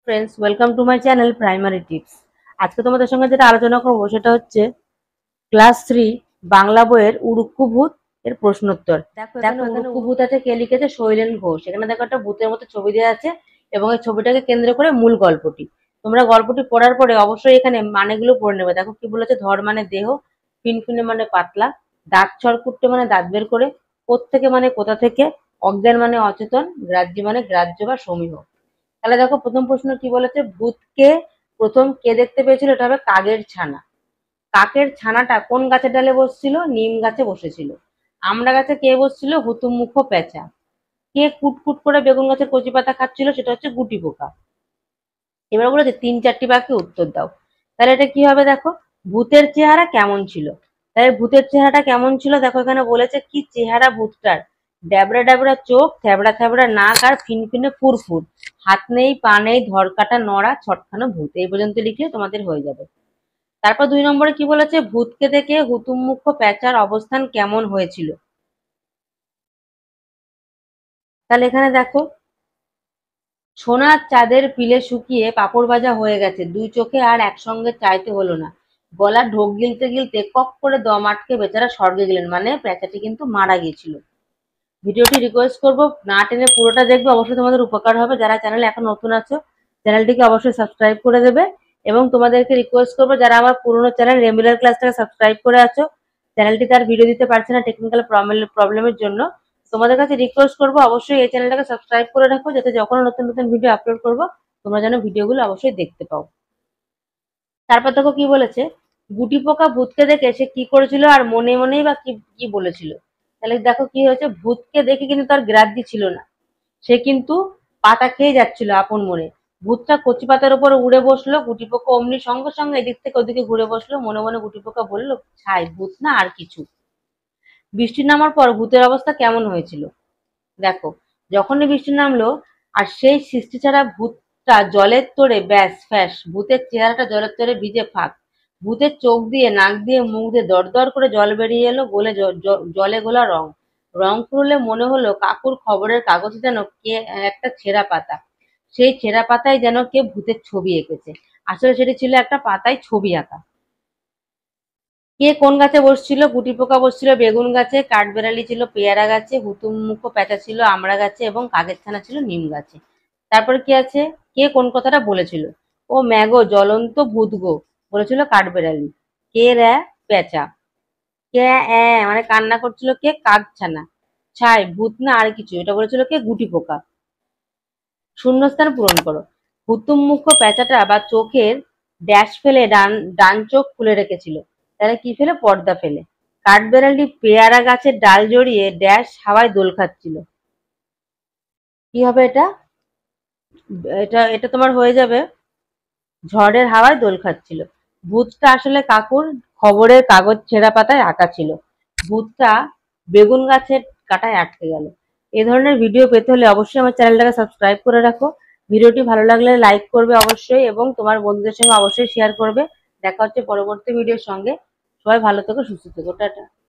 Friends, welcome to my channel primary tips. আজকে তোমাদের সঙ্গে যেটা আলোচনা করবো সেটা হচ্ছে ক্লাস 3 বাংলা বইয়ের উড়ুক্কু ভূত এর প্রশ্নোত্তর। দেখো এখানে উড়ুক্কু ভূত আছে, কে লিখেছে? শৈলেন ঘোষ। এখানে দেখো একটা ভূতের মতো ছবি দেওয়া আছে এবং এই ছবিটাকে কেন্দ্র করে মূল গল্পটি। তোমরা গল্পটি পড়ার পরে অবশ্যই এখানে মানেগুলো পড়ে নেবে। দেখো কি বলেছে: ধর মানে দেহ, ফিনফিনে মানে পাতলা, দাঁত ছড়কুট্টে মানে দাঁত বের করে, কোত্থেকে মানে কোথা থেকে, অজ্ঞান মানে অচেতন, গ্রাহ্য মানে গ্রাহ্য বা সমীহ। তাহলে দেখো প্রথম প্রশ্ন কি বলেছে: ভূতকে প্রথম কে দেখতে পেয়েছিল? এটা হবে কাকের ছানা। কাকের ছানাটা কোন গাছের ডালে বসছিল? নিম গাছে বসেছিল। আমড়া গাছে কে বসছিল? হুতুমমুখ পেঁচা। কে কুটকুট করে বেগুন গাছের কচি পাতা খাচ্ছিল? সেটা হচ্ছে গুটি পোকা। এবার বলেছে ৩-৪টি বাক্যে উত্তর দাও। তাহলে এটা কি হবে? দেখো, ভূতের চেহারা কেমন ছিল। তাহলে ভূতের চেহারাটা কেমন ছিল? দেখো এখানে বলেছে কি চেহারা ভূতটার: ড্যাবড়া ড্যাবড়া চোখ, থ্যাবড়া থ্যাবড়া নাক আর ফিনফিনে ফুরফুর, হাত নেই পা নেই, ধরকাটা নড়া, ছটখানো ভূত। এই পর্যন্ত লিখলে তোমাদের হয়ে যাবে। তারপর ২ নম্বরে কি বলেছে: ভূতকে দেখে হুতুমমুখ প্যাঁচার অবস্থান কেমন হয়েছিল। তাহলে এখানে দেখো, সোনার চাঁদের পিলে শুকিয়ে পাঁপড় ভাজা হয়ে গেছে, দুই চোখে আর একসঙ্গে চাইতে হলো না, গলা ঢোক গিলতে গিলতে কক করে দম আটকে বেচারা স্বর্গে গেলেন। মানে প্যাঁচাটি কিন্তু মারা গিয়েছিল। ভিডিওটি রিকোয়েস্ট করবো না টেনে পুরোটা দেখবে, অবশ্যই তোমাদের উপকার হবে। যারা চ্যানেলে এখন নতুন আছো চ্যানেলটিকে অবশ্যই সাবস্ক্রাইব করে দেবে এবং তোমাদেরকে রিকোয়েস্ট করবো যারা আমার পুরোনো চ্যানেল রেগুলার ক্লাসটাকে সাবস্ক্রাইব করে আছো, চ্যানেলটি তার ভিডিও দিতে পারছে না টেকনিক্যাল প্রবলেমের জন্য, তোমাদের কাছে রিকোয়েস্ট করবো অবশ্যই এই চ্যানেলটাকে সাবস্ক্রাইব করে রাখো, যাতে যখন নতুন নতুন ভিডিও আপলোড করবো তোমরা যেন ভিডিওগুলো অবশ্যই দেখতে পাও। তারপর দেখো কি বলেছে: গুটি পোকা ভূতকে দেখে সে কি করেছিল আর মনে মনেই বা কি কি বলেছিল। তাহলে দেখো কি হয়েছে: ভূতকে দেখে কিন্তু তার গ্রাহ্য ছিল না, সে কিন্তু পাতা খেয়ে যাচ্ছিল আপন মনে। ভূতটা কচি পাতার উপর উড়ে বসলো, গুটি পোকা অমনি সঙ্গে সঙ্গে এদিক থেকে ওদিকে ঘুরে বসলো। মনে মনে গুটি পোকা বলল, ছাই, ভূত না আর কিছু। বৃষ্টি নামার পর ভূতের অবস্থা কেমন হয়েছিল? দেখো, যখনই বৃষ্টি নামলো আর সেই সৃষ্টি ছাড়া ভূতটা জলের তোড়ে ব্যাস ফ্যাস, ভূতের চেহারাটা জলের তোড়ে ভিজে ফাঁক, ভূতের চোখ দিয়ে নাক দিয়ে মুখ দিয়ে দরদর করে জল বেরিয়ে এলো, গোলে জলে গোলা রং। রং ফুরলে মনে হলো কাকুর খবরের কাগজে যেন কে একটা ছেঁড়া পাতা, সেই ছেঁড়া পাতায় যেন কে ভূতের ছবি এঁকেছে। আসলে সেটি ছিল একটা পাতায় ছবি আঁকা। কে কোন গাছে বসছিল? গুটি পোকা বসছিল বেগুন গাছে, কাঠবেড়ালি ছিল পেয়ারা গাছে, হুতুমমুখ প্যাঁচা ছিল আমড়া গাছে এবং কাকের ছানা ছিল নিম গাছে। তারপরে কি আছে? কে কোন কথাটা বলেছিল? ও ম্যাগো জ্বলন্ত ভূত গো, বলেছিল কাঠবেড়ালি। কে রে? পেঁচা। কে মানে কান্না করছিল কে? কাকছানা। ছাই, ভূত না আর কিছু, এটা বলেছিল কে? গুটি পোকা। শূন্যস্থান পূরণ করো। হুতুমমুখ প্যাঁচাটা বা চোখের ড্যাশ ফেলে ডান ডান চোখ খুলে রেখেছিল। তাহলে কি ফেলে? পর্দা ফেলে। কাঠবেড়ালি পেয়ারা গাছের ডাল জড়িয়ে ড্যাশ হাওয়ায় দোল খাচ্ছিল। কি হবে এটা? এটা এটা তোমার হয়ে যাবে ঝড়ের হাওয়ায় দোল খাচ্ছিল। ভূতটা আসলে কাকুর খবরের কাগজ ছেঁড়া পাতায় আঁকা ছিল। ভূতটা বেগুন গাছের কাঁটায় আটকে গেল। এ ধরনের ভিডিও পেতে হলে অবশ্যই আমার চ্যানেলটাকে সাবস্ক্রাইব করে রাখো। ভিডিওটি ভালো লাগলে লাইক করবে অবশ্যই এবং তোমার বন্ধুদের সঙ্গে অবশ্যই শেয়ার করবে। দেখা হচ্ছে পরবর্তী ভিডিওর সঙ্গে। সবাই ভালো থেকো, সুস্থ থেকো, টাটা।